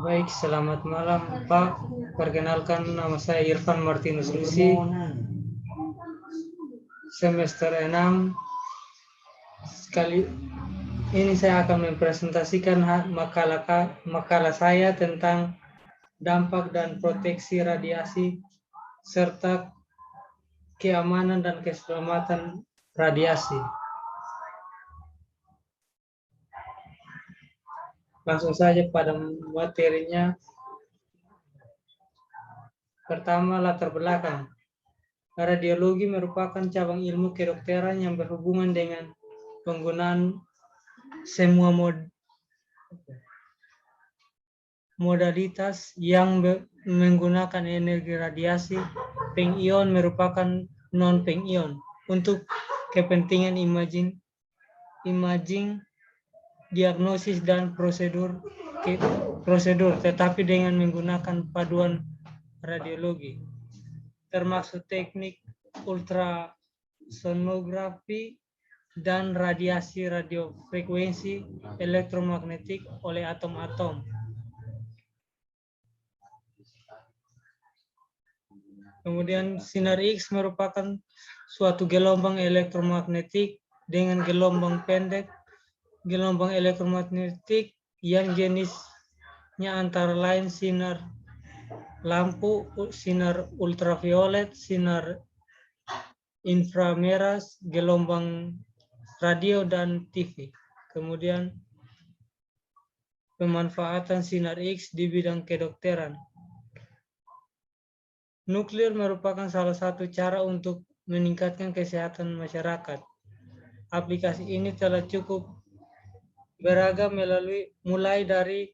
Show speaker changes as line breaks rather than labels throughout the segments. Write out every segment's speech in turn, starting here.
Baik, selamat malam Pak. Perkenalkan nama saya Irfan Martinus Lusi, semester 6. Sekali ini saya akan mempresentasikan makalah saya tentang dampak dan proteksi radiasi serta keamanan dan keselamatan radiasi. Langsung saja pada materinya. Pertama, latar belakang. Radiologi merupakan cabang ilmu kedokteran yang berhubungan dengan penggunaan semua modalitas yang menggunakan energi radiasi. Pengion merupakan non-pengion untuk kepentingan imaging, diagnosis dan prosedur, tetapi dengan menggunakan paduan radiologi, termasuk teknik ultrasonografi dan radiasi radiofrekuensi elektromagnetik oleh atom-atom. Kemudian sinar X merupakan suatu gelombang elektromagnetik dengan gelombang pendek. Gelombang elektromagnetik yang jenisnya antara lain sinar lampu, sinar ultraviolet, sinar inframerah, gelombang radio, dan TV. Kemudian pemanfaatan sinar X di bidang kedokteran. Nuklir merupakan salah satu cara untuk meningkatkan kesehatan masyarakat. Aplikasi ini telah cukup beragam mulai dari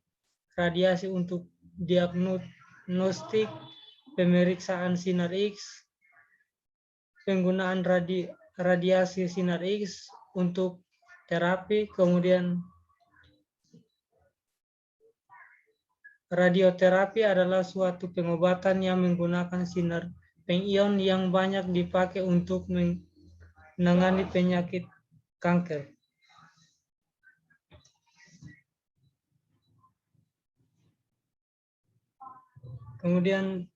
radiasi untuk diagnostik, pemeriksaan sinar X, penggunaan radiasi sinar X untuk terapi, kemudian radioterapi adalah suatu pengobatan yang menggunakan sinar pengion yang banyak dipakai untuk menangani penyakit kanker. Kemudian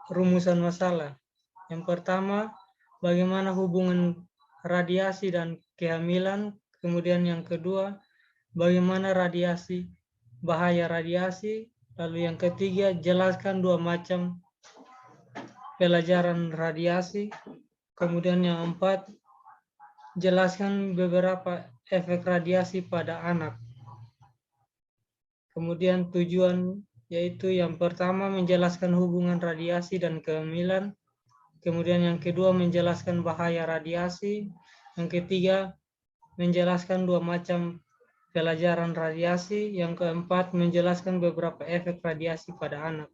rumusan masalah. Yang pertama, bagaimana hubungan radiasi dan kehamilan. Kemudian yang kedua, bagaimana bahaya radiasi. Lalu yang ketiga, jelaskan 2 macam pelajaran radiasi. Kemudian yang 4, jelaskan beberapa efek radiasi pada anak. Kemudian tujuan yaitu yang pertama menjelaskan hubungan radiasi dan kehamilan. Kemudian yang kedua menjelaskan bahaya radiasi. Yang ketiga menjelaskan 2 macam pelajaran radiasi. Yang keempat menjelaskan beberapa efek radiasi pada anak.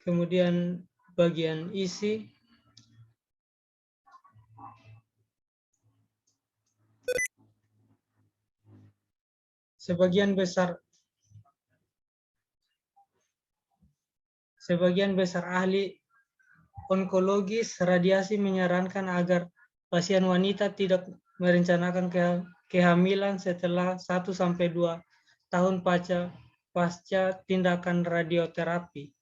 Kemudian bagian isi. Sebagian besar ahli onkologis radiasi menyarankan agar pasien wanita tidak merencanakan kehamilan setelah 1-2 tahun pasca tindakan radioterapi.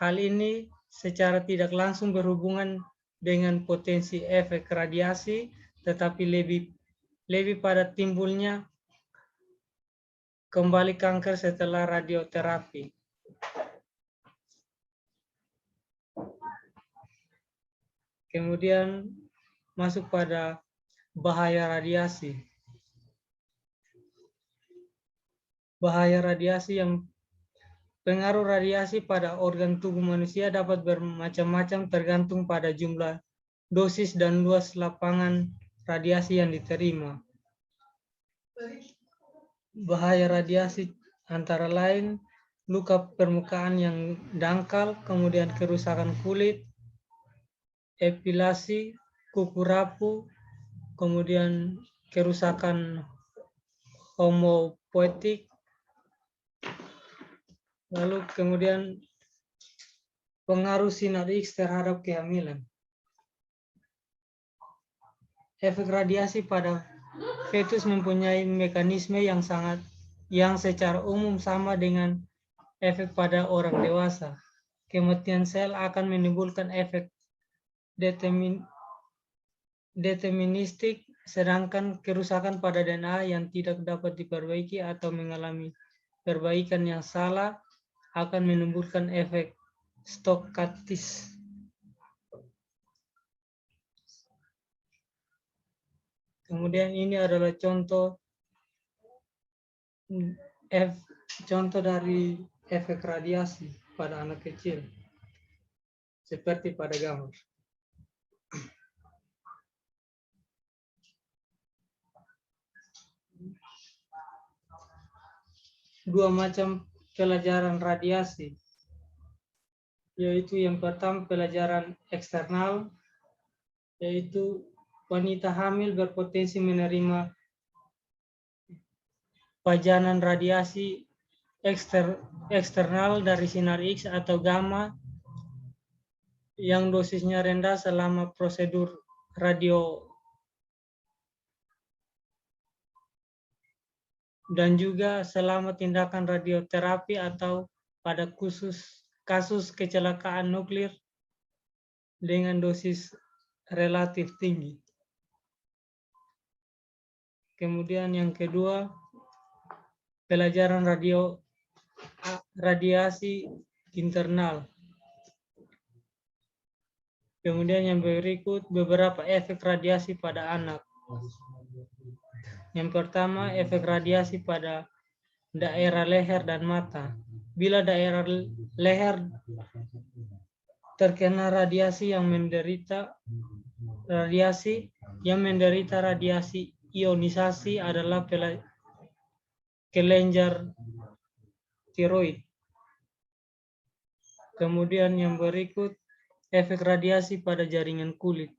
Hal ini secara tidak langsung berhubungan dengan potensi efek radiasi, tetapi lebih pada timbulnya kembali kanker setelah radioterapi. Kemudian masuk pada bahaya radiasi. Bahaya radiasi pengaruh radiasi pada organ tubuh manusia dapat bermacam-macam tergantung pada jumlah dosis dan luas lapangan radiasi yang diterima. Bahaya radiasi antara lain luka permukaan yang dangkal, kemudian kerusakan kulit, epilasi, kuku rapuh, kemudian kerusakan homopoietik, lalu kemudian pengaruh sinar X terhadap kehamilan. efek radiasi pada fetus mempunyai mekanisme yang secara umum sama dengan efek pada orang dewasa. Kematian sel akan menimbulkan efek deterministik, sedangkan kerusakan pada DNA yang tidak dapat diperbaiki atau mengalami perbaikan yang salah akan menimbulkan efek stokastis. Kemudian ini adalah contoh dari efek radiasi pada anak kecil, seperti pada gambar. Dua macam pelajaran radiasi, yaitu yang pertama pelajaran eksternal, yaitu wanita hamil berpotensi menerima pajanan radiasi eksternal dari sinar X atau gamma yang dosisnya rendah selama prosedur radio dan juga selama tindakan radioterapi atau pada kasus kecelakaan nuklir dengan dosis relatif tinggi. Kemudian yang kedua, pelajaran radiasi internal. Kemudian yang berikut, beberapa efek radiasi pada anak. Yang pertama, efek radiasi pada daerah leher dan mata. Bila daerah leher terkena radiasi yang menderita radiasi ionisasi adalah kelenjar tiroid. Kemudian yang berikut, efek radiasi pada jaringan kulit.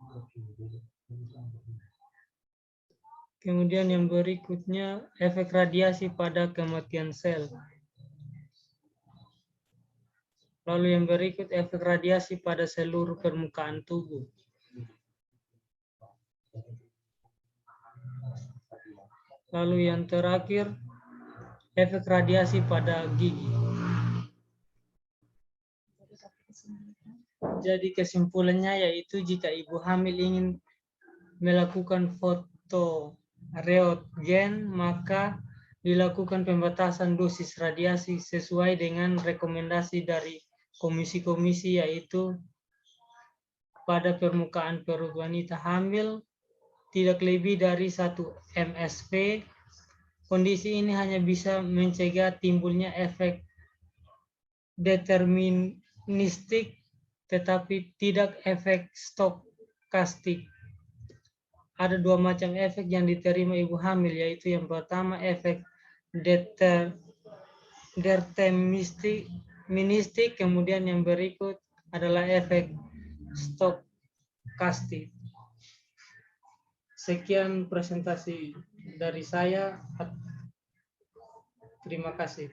Kemudian yang berikutnya, efek radiasi pada kematian sel. Lalu yang berikut, efek radiasi pada seluruh permukaan tubuh. Lalu yang terakhir, efek radiasi pada gigi. Jadi kesimpulannya yaitu jika ibu hamil ingin melakukan foto röntgen, maka dilakukan pembatasan dosis radiasi sesuai dengan rekomendasi dari komisi-komisi, yaitu pada permukaan perut wanita hamil tidak lebih dari 1 msv. Kondisi ini hanya bisa mencegah timbulnya efek deterministik, tetapi tidak efek stokastik. Ada dua macam efek yang diterima ibu hamil, yaitu yang pertama efek deterministik, kemudian yang berikut adalah efek stokastik. Sekian presentasi dari saya. Terima kasih.